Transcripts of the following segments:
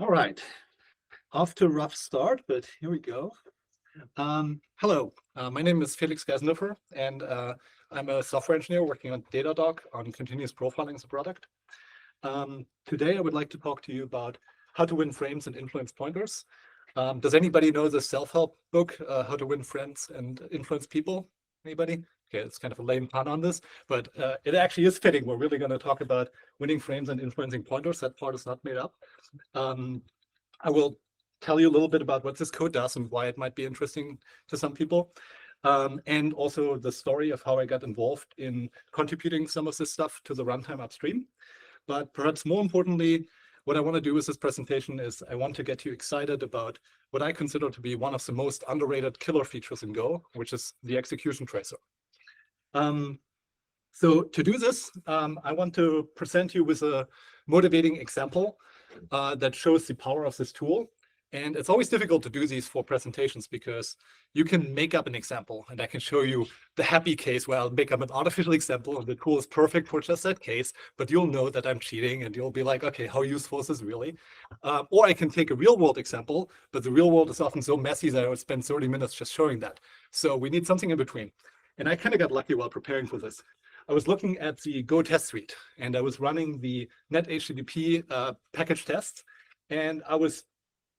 All right, off to a rough start, but here we go. Hello, my name is Felix Geisendörfer, and I'm a software engineer working on Datadog on continuous profiling as a product. Today, I would like to talk to you about how to win frames and influence pointers. Does anybody know the self-help book, How to Win Friends and Influence People? Anybody? Okay, it's kind of a lame pun on this, but it actually is fitting. We're really going to talk about winning frames and influencing pointers. That part is not made up. I will tell you a little bit about what this code does and why it might be interesting to some people. And also the story of how I got involved in contributing some of this stuff to the runtime upstream. But perhaps more importantly, what I want to do with this presentation is I want to get you excited about what I consider to be one of the most underrated killer features in Go, which is the execution tracer. So to do this, I want to present you with a motivating example that shows the power of this tool. And it's always difficult to do these for presentations because you can make up an example and I can show you the happy case where I'll make up an artificial example and the tool is perfect for just that case, but you'll know that I'm cheating and you'll be like, okay, how useful is this really? Or I can take a real world example, but the real world is often so messy that I would spend 30 minutes just showing that. So we need something in between. And I kind of got lucky while preparing for this. I was looking at the Go test suite and I was running the net HTTP package tests and I was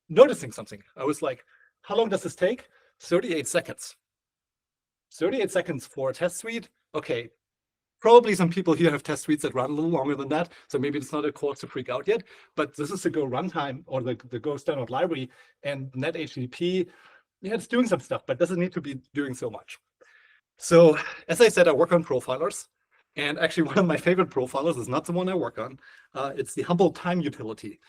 noticing something. I was like, how long does this take? 38 seconds. 38 seconds for a test suite? Okay, probably some people here have test suites that run a little longer than that, so maybe it's not a cause to freak out yet, but this is the Go runtime or the Go standard library, and net HTTP, yeah, it's doing some stuff, but doesn't need to be doing so much. So as I said, I work on profilers. And actually, one of my favorite profilers is not the one I work on. It's the Humble Time utility,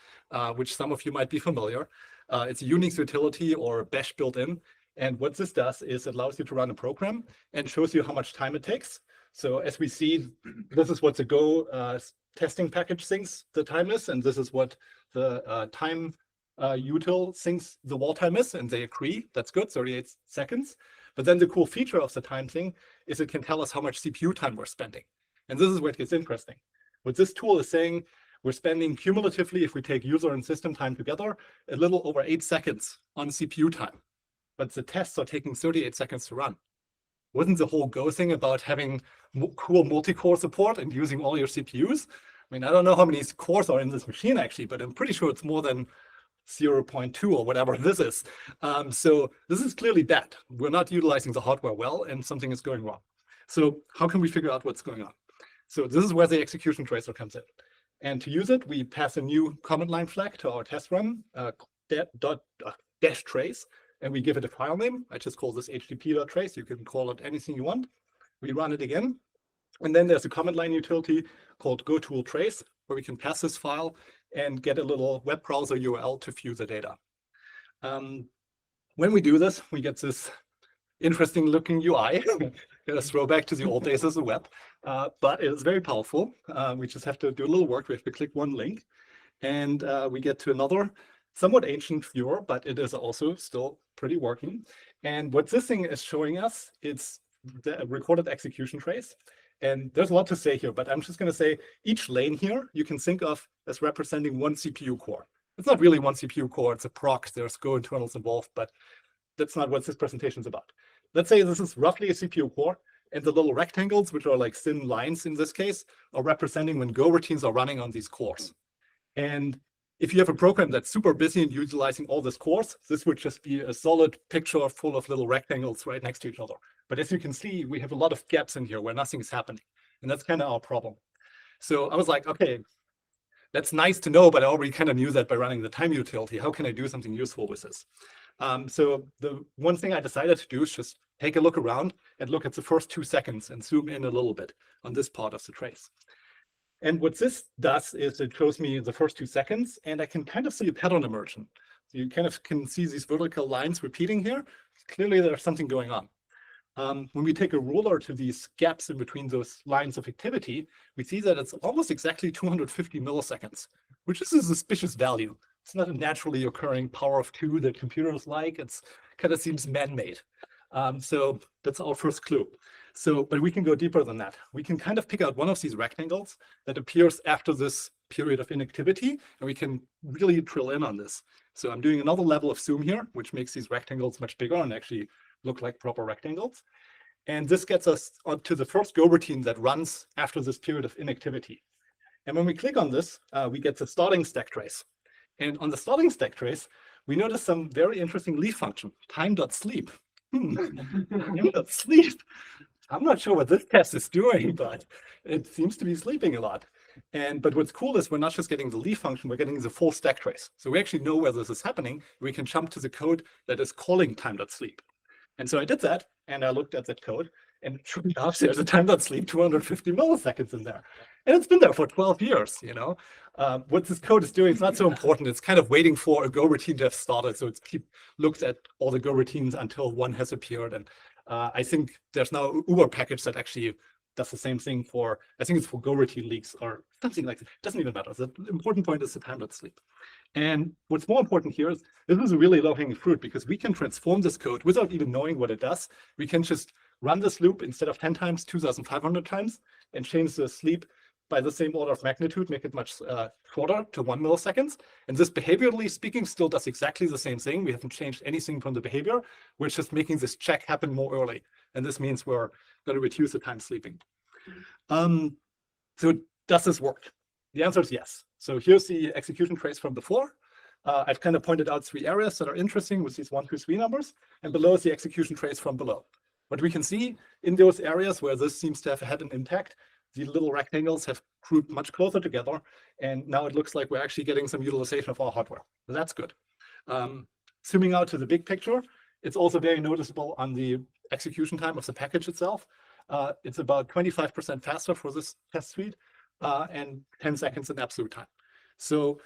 which some of you might be familiar. It's a Unix utility or bash built in. And what this does is it allows you to run a program and shows you how much time it takes. So as we see, this is what the Go testing package thinks the time is. And this is what the time util thinks the wall time is. And they agree. That's good, 38 seconds. But then the cool feature of the time thing is it can tell us how much CPU time we're spending. And this is where it gets interesting. What this tool is saying, we're spending cumulatively, if we take user and system time together, a little over 8 seconds on CPU time. But the tests are taking 38 seconds to run. Wasn't the whole Go thing about having cool multi-core support and using all your CPUs? I mean, I don't know how many cores are in this machine actually, but I'm pretty sure it's more than 0.2 or whatever this is. So this is clearly bad. We're not utilizing the hardware well and something is going wrong. So how can we figure out what's going on? So this is where the execution tracer comes in. And to use it, we pass a new command line flag to our test run, dash trace, and we give it a file name. I just call this http.trace. You can call it anything you want. We run it again. And then there's a command line utility called goToolTrace, where we can pass this file and get a little web browser URL to view the data. When we do this, we get this interesting looking UI. Got a throwback to the old days as a web, but it is very powerful. We just have to do a little work. We have to click one link and we get to another somewhat ancient viewer, but it is also still pretty working. And what this thing is showing us, it's the recorded execution trace. And there's a lot to say here, but I'm just going to say each lane here you can think of as representing one CPU core. It's not really one CPU core, it's a proc. There's Go internals involved, but that's not what this presentation is about. Let's say this is roughly a CPU core, and the little rectangles, which are like thin lines in this case, are representing when Go routines are running on these cores. And if you have a program that's super busy and utilizing all these cores, this would just be a solid picture full of little rectangles right next to each other. But as you can see, we have a lot of gaps in here where nothing is happening. And that's kind of our problem. So I was like, okay, that's nice to know, but I already kind of knew that by running the time utility. How can I do something useful with this? So the one thing I decided to do is just take a look around and look at the first 2 seconds and zoom in a little bit on this part of the trace. And what this does is it shows me the first 2 seconds, and I can kind of see a pattern emerging. So you kind of can see these vertical lines repeating here. Clearly, there's something going on. When we take a ruler to these gaps in between those lines of activity, we see that it's almost exactly 250 milliseconds, which is a suspicious value. It's not a naturally occurring power of 2 that computers like. It's kind of seems man-made. So that's our first clue. So, but we can go deeper than that. We can kind of pick out one of these rectangles that appears after this period of inactivity, and we can really drill in on this. So I'm doing another level of zoom here, which makes these rectangles much bigger and actually look like proper rectangles. And this gets us onto the first Go routine that runs after this period of inactivity. And when we click on this, we get the starting stack trace. And on the starting stack trace, we notice some very interesting leaf function, time.sleep. Time.sleep. I'm not sure what this test is doing, but it seems to be sleeping a lot. But what's cool is we're not just getting the leaf function, we're getting the full stack trace. So we actually know where this is happening. We can jump to the code that is calling time.sleep. And so I did that, and I looked at that code, and sure enough, there's a time.sleep 250 milliseconds in there. And it's been there for 12 years, you know. What this code is doing is not so important. It's kind of waiting for a Go routine to have started. So it looks at all the Go routines until one has appeared. And I think there's now an Uber package that actually does the same thing for, I think it's for Go routine leaks or something like that. It doesn't even matter. The important point is the time.sleep. And what's more important here is this is a really low-hanging fruit because we can transform this code without even knowing what it does. We can just run this loop instead of 10 times, 2,500 times, and change the sleep by the same order of magnitude, make it much shorter to 1 milliseconds. And this, behaviorally speaking, still does exactly the same thing. We haven't changed anything from the behavior. We're just making this check happen more early. And this means we're going to reduce the time sleeping. So does this work? The answer is yes. So here's the execution trace from before. I've kind of pointed out 3 areas that are interesting with these 1, 2, 3 numbers, and below is the execution trace from below. What we can see in those areas where this seems to have had an impact, the little rectangles have grouped much closer together, and now it looks like we're actually getting some utilization of our hardware. So that's good. Zooming out to the big picture, it's also very noticeable on the execution time of the package itself. It's about 25% faster for this test suite, and 10 seconds in absolute time. So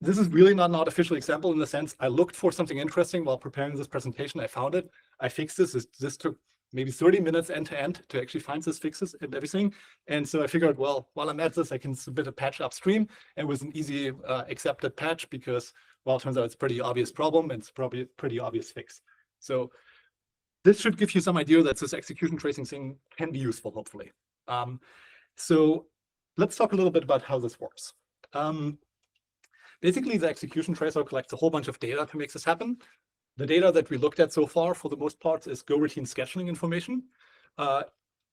this is really not an artificial example in the sense I looked for something interesting while preparing this presentation. I found it. I fixed this. This took maybe 30 minutes end to end to actually find these fixes and everything. And so I figured, well, while I'm at this, I can submit a patch upstream. And it was an easy accepted patch because, well, it turns out it's a pretty obvious problem and it's probably a pretty obvious fix. So this should give you some idea that this execution tracing thing can be useful, hopefully. So let's talk a little bit about how this works. Basically, the execution tracer collects a whole bunch of data to make this happen. The data that we looked at so far, for the most part, is Go routine scheduling information.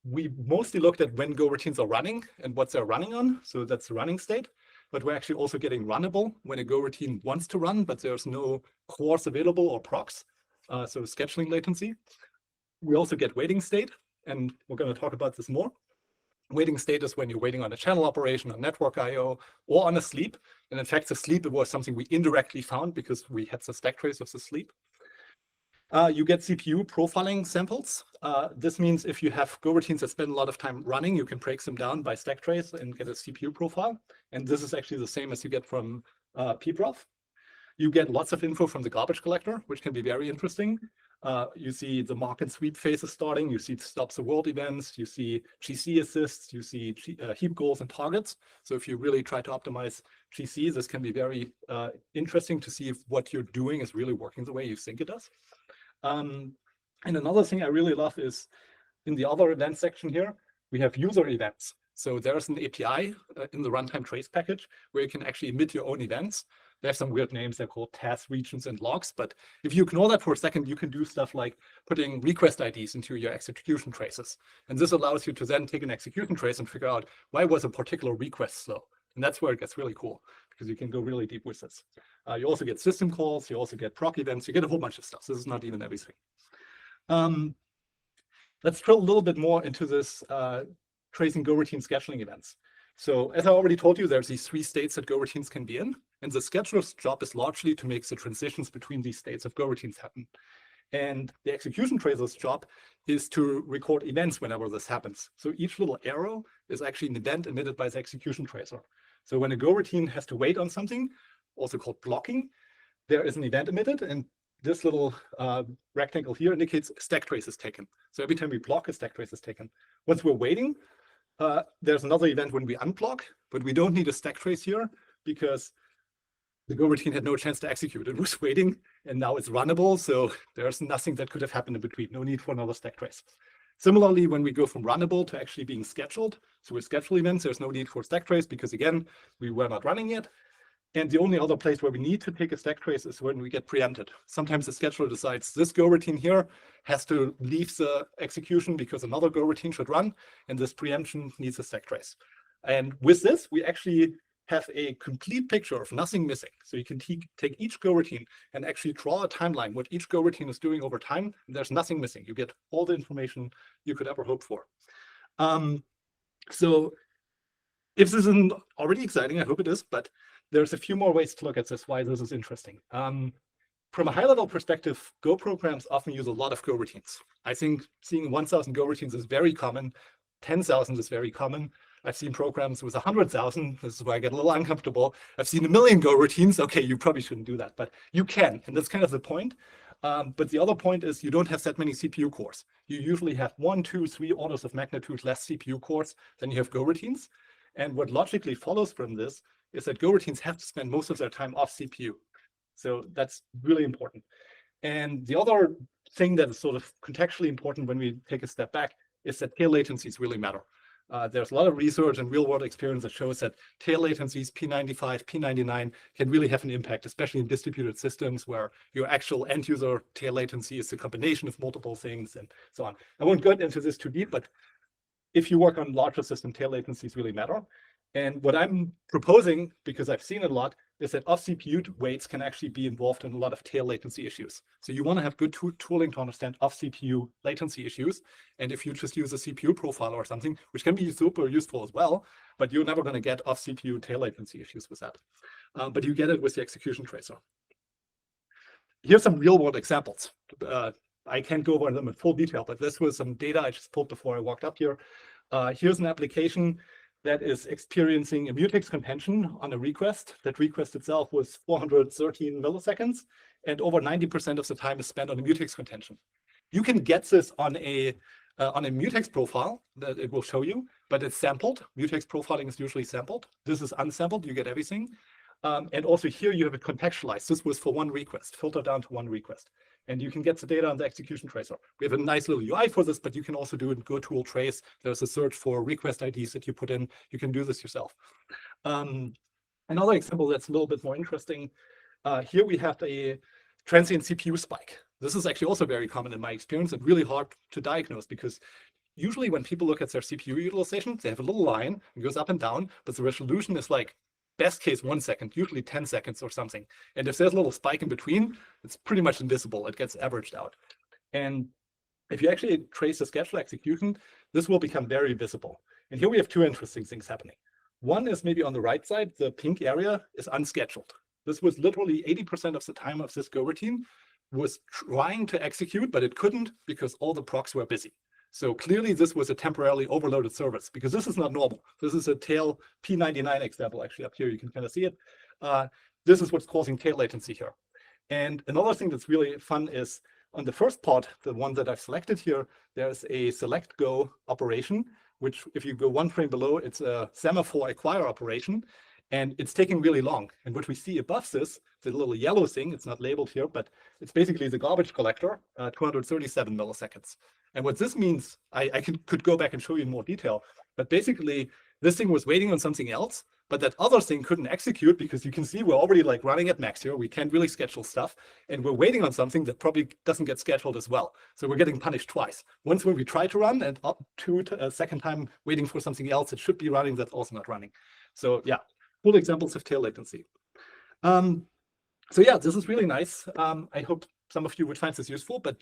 We mostly looked at when Go routines are running and what they're running on. So that's the running state. But we're actually also getting runnable when a Go routine wants to run, but there's no cores available or procs. So scheduling latency. We also get waiting state, and we're going to talk about this more. Waiting state is when you're waiting on a channel operation, on network I/O, or on a sleep. And in fact, the sleep was something we indirectly found because we had the stack trace of the sleep. You get CPU profiling samples. This means if you have Go routines that spend a lot of time running, you can break them down by stack trace and get a CPU profile. And this is actually the same as you get from pprof. You get lots of info from the garbage collector, which can be very interesting. You see the mark and sweep phases starting, you see stops the world events, you see GC assists, you see heap goals and targets. So if you really try to optimize GC, this can be very interesting to see if what you're doing is really working the way you think it does. And another thing I really love is in the other event section here, we have user events. So there's an API in the runtime trace package where you can actually emit your own events. They have some weird names. They're called tasks, regions, and logs. But if you ignore that for a second, you can do stuff like putting request IDs into your execution traces. And this allows you to then take an execution trace and figure out why was a particular request slow. And that's where it gets really cool because you can go really deep with this. You also get system calls. You also get proc events. You get a whole bunch of stuff. This is not even everything. Let's drill a little bit more into this tracing Go routine scheduling events. So as I already told you, there's these 3 states that Go routines can be in. And the scheduler's job is largely to make the transitions between these states of Go routines happen. And the execution tracer's job is to record events whenever this happens. So each little arrow is actually an event emitted by the execution tracer. So when a Go routine has to wait on something, also called blocking, there is an event emitted, and this little rectangle here indicates a stack trace is taken. So every time we block, a stack trace is taken. Once we're waiting, there's another event when we unblock, but we don't need a stack trace here because the Go routine had no chance to execute. It was waiting, and now it's runnable, so there's nothing that could have happened in between. No need for another stack trace. Similarly, when we go from runnable to actually being scheduled, so with schedule events, there's no need for stack trace because again, we were not running yet. And the only other place where we need to take a stack trace is when we get preempted. Sometimes the scheduler decides this Go routine here has to leave the execution because another Go routine should run, and this preemption needs a stack trace. And with this, we actually have a complete picture of nothing missing. So you can take each Go routine and actually draw a timeline, what each Go routine is doing over time. And there's nothing missing. You get all the information you could ever hope for. So if this isn't already exciting, I hope it is, but there's a few more ways to look at this, why this is interesting. From a high-level perspective, Go programs often use a lot of Go routines. I think seeing 1,000 Go routines is very common. 10,000 is very common. I've seen programs with 100,000. This is where I get a little uncomfortable. I've seen 1,000,000 Go routines. Okay, you probably shouldn't do that, but you can, and that's kind of the point. But the other point is you don't have that many CPU cores. You usually have 1, 2, 3 orders of magnitude less CPU cores than you have Go routines. And what logically follows from this is that Go routines have to spend most of their time off CPU. So that's really important. And the other thing that is sort of contextually important when we take a step back is that tail latencies really matter. There's a lot of research and real-world experience that shows that tail latencies, P95, P99, can really have an impact, especially in distributed systems where your actual end-user tail latency is a combination of multiple things and so on. I won't go into this too deep, but if you work on larger system, tail latencies really matter. And what I'm proposing, because I've seen it a lot, is that off-CPU weights can actually be involved in a lot of tail latency issues. So you want to have good tooling to understand off-CPU latency issues. And if you just use a CPU profile or something, which can be super useful as well, but you're never going to get off-CPU tail latency issues with that. But you get it with the execution tracer. Here's some real-world examples. I can't go over them in full detail, but this was some data I just pulled before I walked up here. Here's an application that is experiencing a mutex contention on a request. That request itself was 413 milliseconds, and over 90% of the time is spent on a mutex contention. You can get this on a mutex profile that it will show you, but it's sampled. Mutex profiling is usually sampled. This is unsampled, you get everything. And also here you have it contextualized. This was for one request, filtered down to one request. And you can get the data on the execution tracer. We have a nice little UI for this, but you can also do it in GoTool trace. There's a search for request IDs that you put in. You can do this yourself. Another example that's a little bit more interesting. Here we have a transient CPU spike. This is actually also very common in my experience and really hard to diagnose because usually when people look at their CPU utilization, they have a little line, it goes up and down, but the resolution is like best case 1 second, usually 10 seconds or something. And if there's a little spike in between, it's pretty much invisible. It gets averaged out. And if you actually trace the schedule execution, this will become very visible. And here we have two interesting things happening. One is maybe on the right side, the pink area is unscheduled. This was literally 80% of the time of this Go routine was trying to execute, but it couldn't because all the procs were busy. So clearly this was a temporarily overloaded service because this is not normal. This is a tail P99 example, actually up here, you can kind of see it. This is what's causing tail latency here. And another thing that's really fun is on the first part, the one that I've selected here, there's a select go operation, which if you go one frame below, it's a semaphore acquire operation. And it's taking really long. And what we see above this, the little yellow thing, it's not labeled here, but it's basically the garbage collector, 237 milliseconds. And what this means, I could go back and show you in more detail, but basically this thing was waiting on something else, but that other thing couldn't execute because you can see we're already like running at max here. We can't really schedule stuff and we're waiting on something that probably doesn't get scheduled as well. So we're getting punished twice. Once when we try to run and up to a second time waiting for something else, it should be running, that's also not running. So yeah, cool examples of tail latency. So yeah, this is really nice. I hope some of you would find this useful, but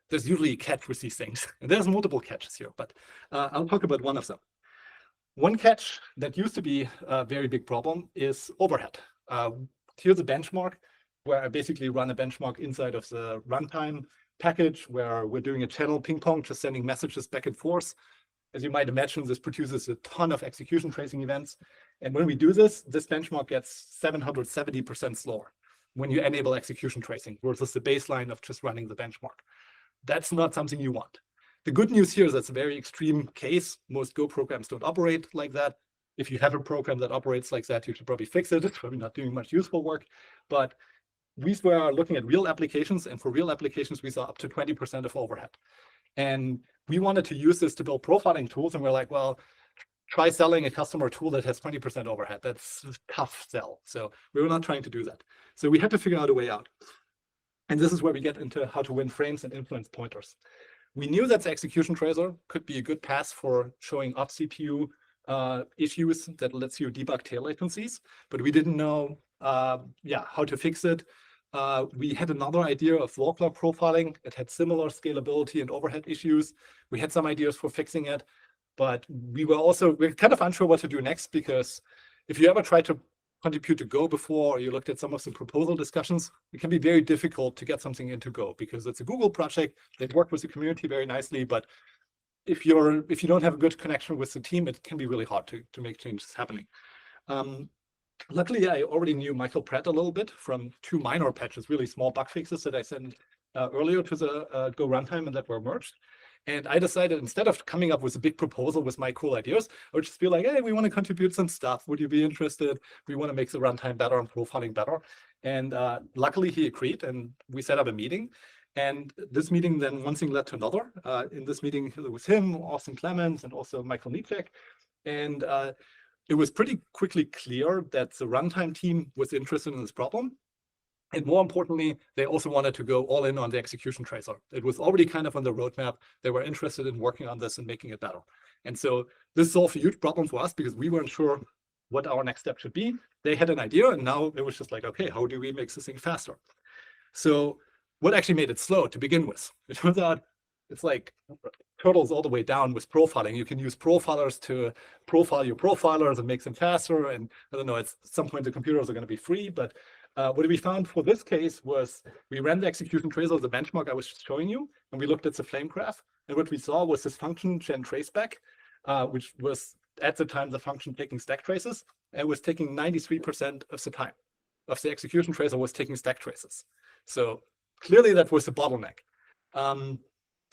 there's usually a catch with these things. And there's multiple catches here, but I'll talk about one of them. One catch that used to be a very big problem is overhead. Here's a benchmark where I basically run a benchmark inside of the runtime package where we're doing a channel ping pong, just sending messages back and forth. As you might imagine, this produces a ton of execution tracing events. And when we do this, this benchmark gets 770% slower when you enable execution tracing versus the baseline of just running the benchmark. That's not something you want. The good news here is that's a very extreme case. Most Go programs don't operate like that. If you have a program that operates like that, you should probably fix it. It's probably not doing much useful work. But we were looking at real applications, and for real applications, we saw up to 20% of overhead. And we wanted to use this to build profiling tools, and we're like, well, try selling a customer tool that has 20% overhead. That's a tough sell. So we were not trying to do that. So we had to figure out a way out. And this is where we get into how to win frames and influence pointers. We knew that the execution tracer could be a good path for showing off CPU issues that lets you debug tail latencies, but we didn't know how to fix it. We had another idea of walk log profiling. It had similar scalability and overhead issues. We had some ideas for fixing it, but we're kind of unsure what to do next, because if you ever try to contribute to Go before, or you looked at some of the proposal discussions, it can be very difficult to get something into Go because it's a Google project. They've worked with the community very nicely, but if you don't have a good connection with the team, it can be really hard to make changes happening. Luckily, I already knew Michael Pratt a little bit from 2 minor patches, really small bug fixes that I sent earlier to the Go runtime and that were merged. And I decided, instead of coming up with a big proposal with my cool ideas, I would just be like, hey, we want to contribute some stuff. Would you be interested? We want to make the runtime better and profiling better. And luckily, he agreed, and we set up a meeting. And this meeting, then one thing led to another. In this meeting, it was him, Austin Clemens, and also Michael Nietzsche. And it was pretty quickly clear that the runtime team was interested in this problem. And more importantly, they also wanted to go all in on the execution tracer. It was already kind of on the roadmap. They were interested in working on this and making it better. And so this solved a huge problem for us because we weren't sure what our next step should be. They had an idea, and now it was just like, okay, how do we make this thing faster? So what actually made it slow to begin with? It turns out it's like turtles all the way down with profiling. You can use profilers to profile your profilers and make them faster. And I don't know, at some point the computers are going to be free, but what we found for this case was we ran the execution tracer as a benchmark I was showing you, and we looked at the flame graph. And what we saw was this function gen traceback, which was at the time the function taking stack traces, and was taking 93% of the time of the execution tracer was taking stack traces. So clearly that was a bottleneck.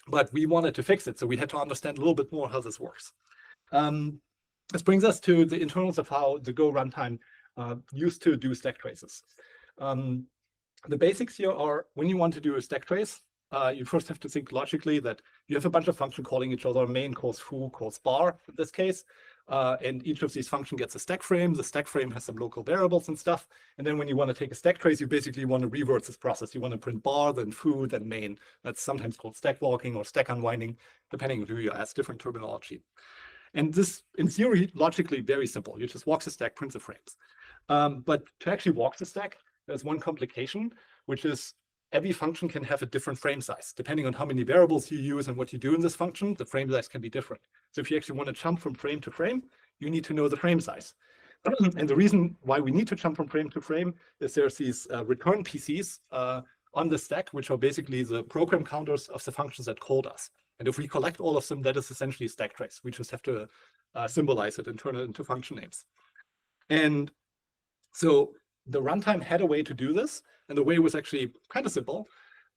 But we wanted to fix it, so we had to understand a little bit more how this works. This brings us to the internals of how the Go runtime used to do stack traces. The basics here are, when you want to do a stack trace, you first have to think logically that you have a bunch of functions calling each other. Main calls foo, calls bar in this case. And each of these functions gets a stack frame. The stack frame has some local variables and stuff. And then when you want to take a stack trace, you basically want to reverse this process. You want to print bar, then foo, then main. That's sometimes called stack walking or stack unwinding, depending on who you ask, different terminology. And this, in theory, logically very simple. You just walk the stack, print the frames. But to actually walk the stack, there's one complication, which is every function can have a different frame size. Depending on how many variables you use and what you do in this function, the frame size can be different. So if you actually want to jump from frame to frame, you need to know the frame size. And the reason why we need to jump from frame to frame is there's these return PCs on the stack, which are basically the program counters of the functions that called us. And if we collect all of them, that is essentially a stack trace. We just have to symbolize it and turn it into function names. And so the runtime had a way to do this, and the way was actually kind of simple.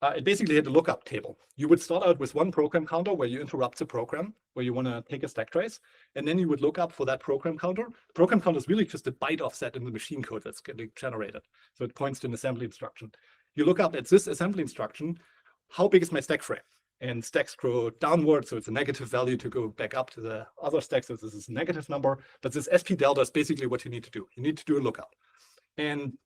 It basically had a lookup table. You would start out with one program counter where you interrupt the program, where you want to take a stack trace, and then you would look up for that program counter. Program counter is really just a byte offset in the machine code that's getting generated. So it points to an assembly instruction. You look up at this assembly instruction, how big is my stack frame? And stacks grow downward, so it's a negative value to go back up to the other stack. So this is a negative number, but this SP delta is basically what you need to do. You need to do a lookup. And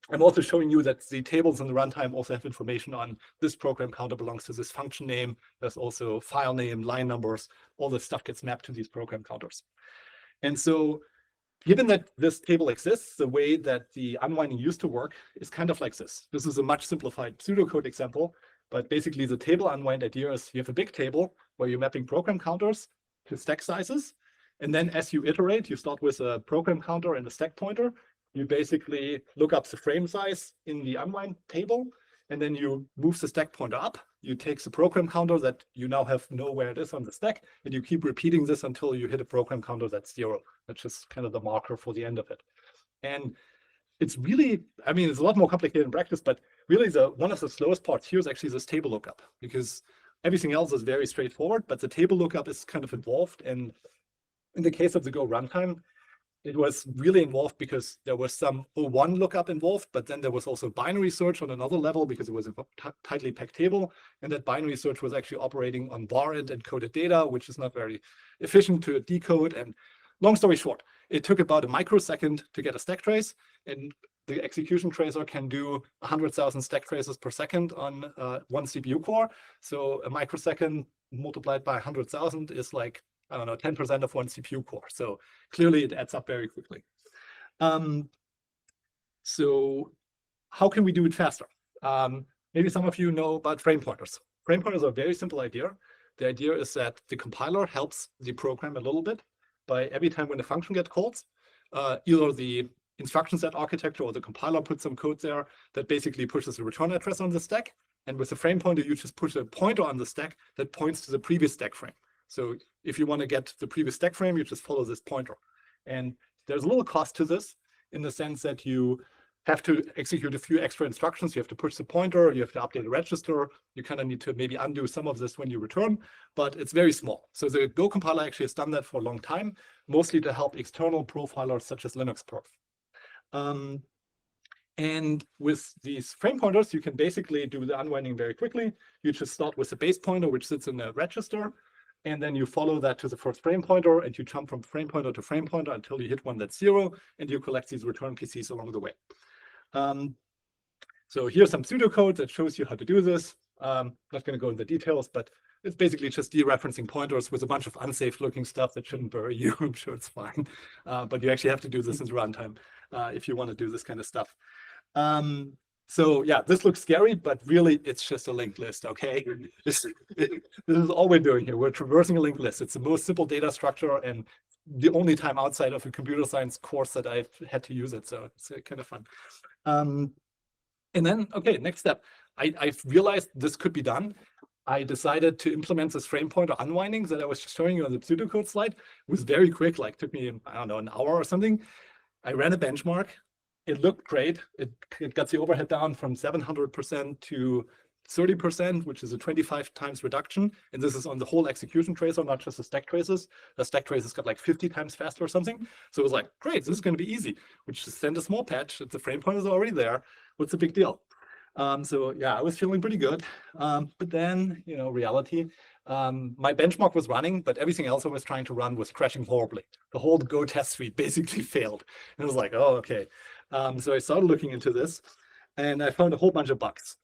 I'm also showing you that the tables in the runtime also have information on this program counter belongs to this function name. There's also file name, line numbers, all this stuff gets mapped to these program counters. And so given that this table exists, the way that the unwinding used to work is kind of like this. This is a much simplified pseudocode example, but basically the table unwind idea is you have a big table where you're mapping program counters to stack sizes. And then as you iterate, you start with a program counter and a stack pointer. You basically look up the frame size in the unwind table, and then you move the stack pointer up. You take the program counter that you now know where it is on the stack, and you keep repeating this until you hit a program counter that's 0. That's just kind of the marker for the end of it. And it's really, I mean, it's a lot more complicated in practice, but really one of the slowest parts here is actually this table lookup, because everything else is very straightforward, but the table lookup is kind of involved. And in the case of the Go runtime, it was really involved because there was some O1 lookup involved, but then there was also binary search on another level because it was a tightly packed table. And that binary search was actually operating on var and encoded data, which is not very efficient to decode. And long story short, it took about a microsecond to get a stack trace. And the execution tracer can do 100,000 stack traces per second on one CPU core. So a microsecond multiplied by 100,000 is like, I don't know, 10% of one CPU core. So clearly it adds up very quickly. So how can we do it faster? Maybe some of you know about frame pointers. Frame pointers are a very simple idea. The idea is that the compiler helps the program a little bit by every time when a function gets called, either the instruction set architecture or the compiler puts some code there that basically pushes a return address on the stack. And with the frame pointer, you just push a pointer on the stack that points to the previous stack frame. So if you want to get the previous stack frame, you just follow this pointer. And there's a little cost to this in the sense that you have to execute a few extra instructions. You have to push the pointer, you have to update the register. You kind of need to maybe undo some of this when you return, but it's very small. So the Go compiler actually has done that for a long time, mostly to help external profilers such as Linux Perf. And with these frame pointers, you can basically do the unwinding very quickly. You just start with the base pointer, which sits in a register, and then you follow that to the first frame pointer, and you jump from frame pointer to frame pointer until you hit one that's 0, and you collect these return PCs along the way. So here's some pseudocode that shows you how to do this. Not going to go into the details, but it's basically just dereferencing pointers with a bunch of unsafe looking stuff that shouldn't bury you. I'm sure it's fine. But you actually have to do this in runtime if you want to do this kind of stuff. So yeah, this looks scary, but really it's just a linked list, okay? This is all we're doing here. We're traversing a linked list. It's the most simple data structure and the only time outside of a computer science course that I've had to use it. So it's kind of fun. And then, okay, next step. I've realized this could be done. I decided to implement this frame pointer unwinding that I was just showing you on the pseudocode slide. It was very quick, like took me, I don't know, an hour or something. I ran a benchmark. It looked great. It got the overhead down from 700% to 30%, which is a 25 times reduction. And this is on the whole execution tracer, not just the stack traces. The stack traces got like 50 times faster or something. So it was like, great, this is going to be easy. We just send a small patch. The frame pointer is already there. What's the big deal? So yeah, I was feeling pretty good. But then, you know, reality, my benchmark was running, but everything else I was trying to run was crashing horribly. The whole Go test suite basically failed. And I was like, oh, okay. So I started looking into this and I found a whole bunch of bugs.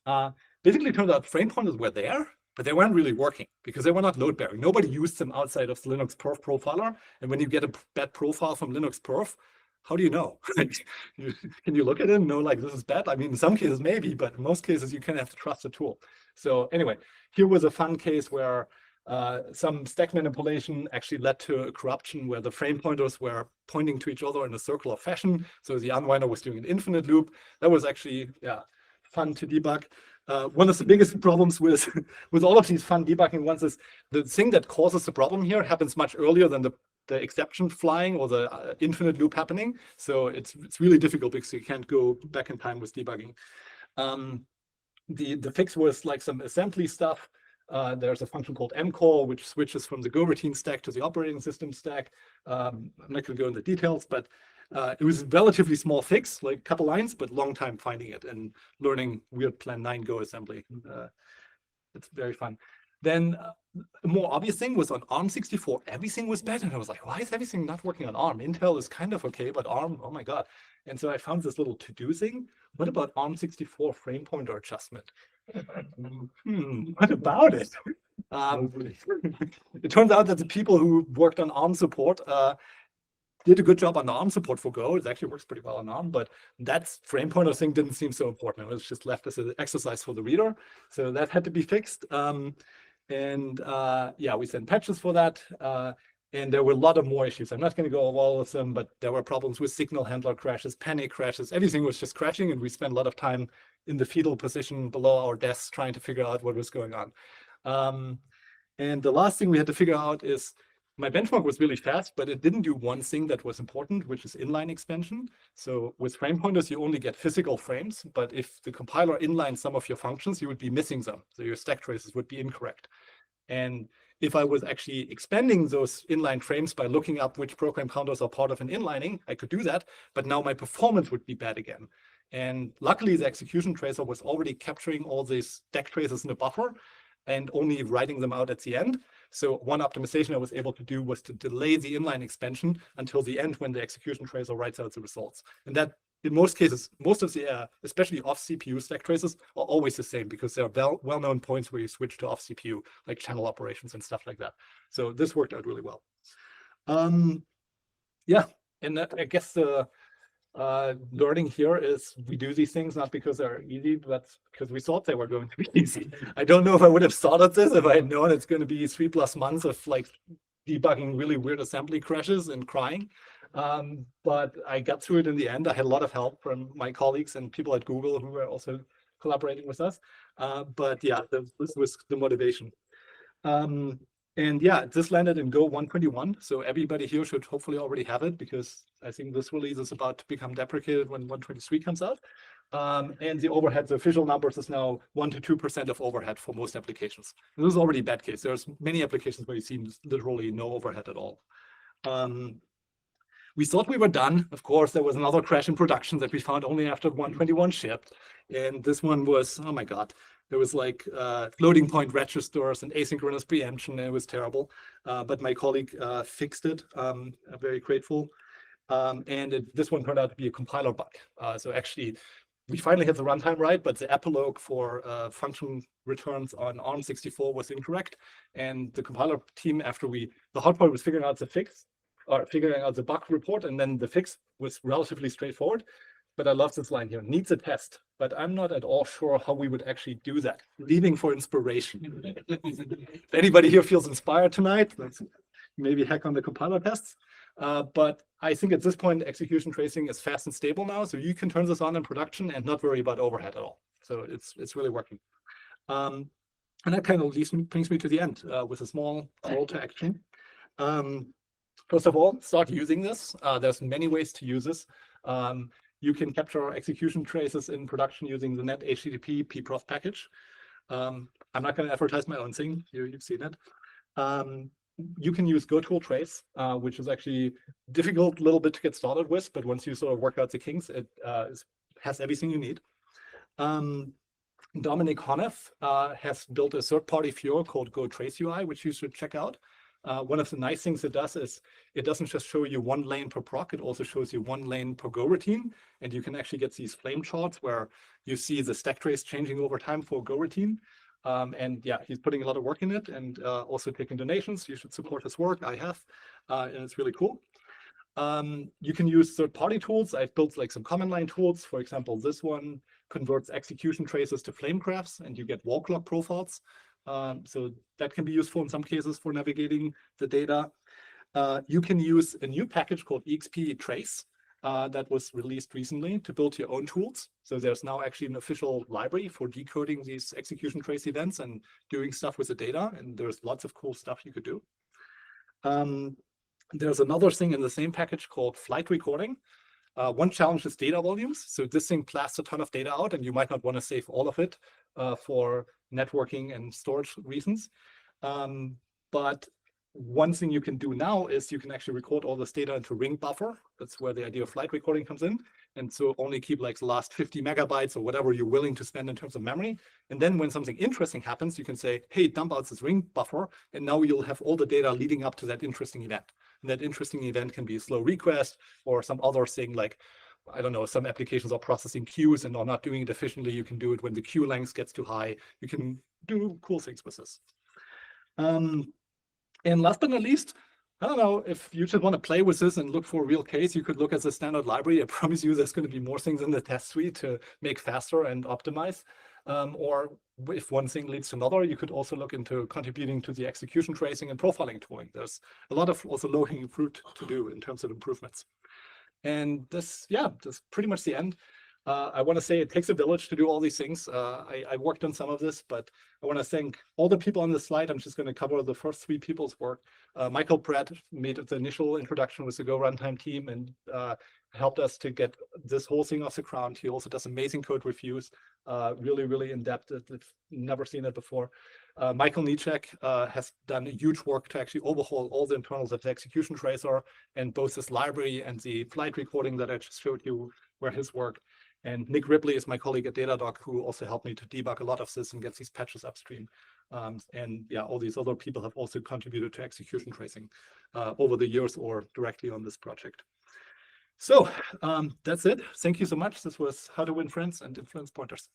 Basically, it turned out frame pointers were there, but they weren't really working because they were not load bearing. Nobody used them outside of the Linux Perf profiler. And when you get a bad profile from Linux Perf, how do you know? Can you look at it and know like this is bad? I mean, in some cases maybe, but in most cases you kind of have to trust the tool. So anyway, here was a fun case where some stack manipulation actually led to a corruption where the frame pointers were pointing to each other in a circular fashion. So the unwinder was doing an infinite loop. That was actually, yeah, fun to debug. One of the biggest problems with all of these fun debugging ones is the thing that causes the problem here happens much earlier than the exception flying or the infinite loop happening. So it's really difficult because you can't go back in time with debugging. The fix was like some assembly stuff. There's a function called mcall, which switches from the Go routine stack to the operating system stack. I'm not going to go into details, but it was a relatively small fix, like a couple lines, but long time finding it and learning weird Plan 9 Go assembly. It's very fun. Then a more obvious thing was on ARM64, everything was bad. And I was like, why is everything not working on ARM? Intel is kind of okay, but ARM, oh my God. And so I found this little to-do thing. What about ARM64 frame pointer adjustment? What about it? It turns out that the people who worked on ARM support did a good job on the ARM support for Go. It actually works pretty well on ARM, but that frame pointer thing didn't seem so important. It was just left as an exercise for the reader. So that had to be fixed. Yeah, we sent patches for that. And there were a lot of more issues. I'm not going to go over all of them, but there were problems with signal handler crashes, panic crashes. Everything was just crashing, and we spent a lot of time in the fetal position below our desks trying to figure out what was going on. And the last thing we had to figure out is my benchmark was really fast, but it didn't do one thing that was important, which is inline expansion. So with frame pointers, you only get physical frames, but if the compiler inlines some of your functions, you would be missing them. So your stack traces would be incorrect. And if I was actually expanding those inline frames by looking up which program counters are part of an inlining, I could do that, but now my performance would be bad again. And luckily, the execution tracer was already capturing all these stack traces in the buffer and only writing them out at the end. So one optimization I was able to do was to delay the inline expansion until the end when the execution tracer writes out the results. And that, in most cases, most of the, especially off CPU stack traces are always the same because there are well-known points where you switch to off CPU, like channel operations and stuff like that. So this worked out really well. Yeah, and I guess the learning here is we do these things not because they're easy, but because we thought they were going to be easy. I don't know if I would have started this if I had known it's going to be 3+ months of like debugging really weird assembly crashes and crying. But I got through it in the end. I had a lot of help from my colleagues and people at Google who were also collaborating with us. But yeah, this was the motivation. And yeah, this landed in Go 121. So everybody here should hopefully already have it because I think this release is about to become deprecated when 123 comes out. And the overhead, the official numbers is now 1 to 2% of overhead for most applications. And this is already a bad case. There's many applications where you see literally no overhead at all. We thought we were done. Of course, there was another crash in production that we found only after 121 shipped. And this one was, oh my God, there was like floating point registers and asynchronous preemption. And it was terrible. But my colleague fixed it. I'm very grateful. And this one turned out to be a compiler bug. So actually, we finally had the runtime right, but the epilogue for function returns on ARM64 was incorrect. And the compiler team, after the hard part was figuring out the fix, or figuring out the bug report, and then the fix was relatively straightforward. But I love this line here, needs a test, but I'm not at all sure how we would actually do that. Leaving for inspiration. If anybody here feels inspired tonight, let's maybe hack on the compiler tests. But I think at this point, execution tracing is fast and stable now, so you can turn this on in production and not worry about overhead at all. So it's really working. And that kind of brings me to the end with a small call to action. First of all, start using this. There's many ways to use this. You can capture execution traces in production using the net HTTP pprof package. I'm not going to advertise my own thing. You've seen it. You can use goToolTrace, which is actually difficult a little bit to get started with, but once you sort of work out the kinks, it has everything you need. Dominic Honeth has built a third-party viewer called goTraceUI, which you should check out. One of the nice things it does is it doesn't just show you one lane per proc, it also shows you one lane per Go routine. And you can actually get these flame charts where you see the stack trace changing over time for a Go routine. And yeah, he's putting a lot of work in it and also taking donations. You should support his work. I have, and it's really cool. You can use third-party tools. I've built like some command line tools. For example, this one converts execution traces to flame graphs and you get walk log profiles. So that can be useful in some cases for navigating the data. You can use a new package called EXP Trace that was released recently to build your own tools. So there's now actually an official library for decoding these execution trace events and doing stuff with the data. And there's lots of cool stuff you could do. There's another thing in the same package called flight recording. One challenge is data volumes. So this thing blasts a ton of data out and you might not want to save all of it for networking and storage reasons. But one thing you can do now is you can actually record all this data into ring buffer. That's where the idea of flight recording comes in. And so only keep like the last 50 megabytes or whatever you're willing to spend in terms of memory. And then when something interesting happens, you can say, hey, dump out this ring buffer. And now you'll have all the data leading up to that interesting event. And that interesting event can be a slow request or some other thing like, I don't know, some applications are processing queues and are not doing it efficiently. You can do it when the queue length gets too high. You can do cool things with this. And last but not least, I don't know, if you just want to play with this and look for a real case, you could look at the standard library. I promise you there's going to be more things in the test suite to make faster and optimize. Or if one thing leads to another, you could also look into contributing to the execution tracing and profiling tooling. There's a lot of also low-hanging fruit to do in terms of improvements. And this, yeah, that's pretty much the end. I want to say it takes a village to do all these things. I worked on some of this, but I want to thank all the people on this slide. I'm just going to cover the first 3 people's work. Michael Pratt made the initial introduction with the Go runtime team and helped us to get this whole thing off the ground. He also does amazing code reviews, really, really in depth. I've never seen it before. Michael Niczek has done huge work to actually overhaul all the internals of the execution tracer, and both this library and the flight recording that I just showed you were his work. And Nick Ripley is my colleague at Datadog, who also helped me to debug a lot of this and get these patches upstream. And yeah, all these other people have also contributed to execution tracing over the years or directly on this project. So that's it. Thank you so much. This was How to Win Friends and Influence Pointers.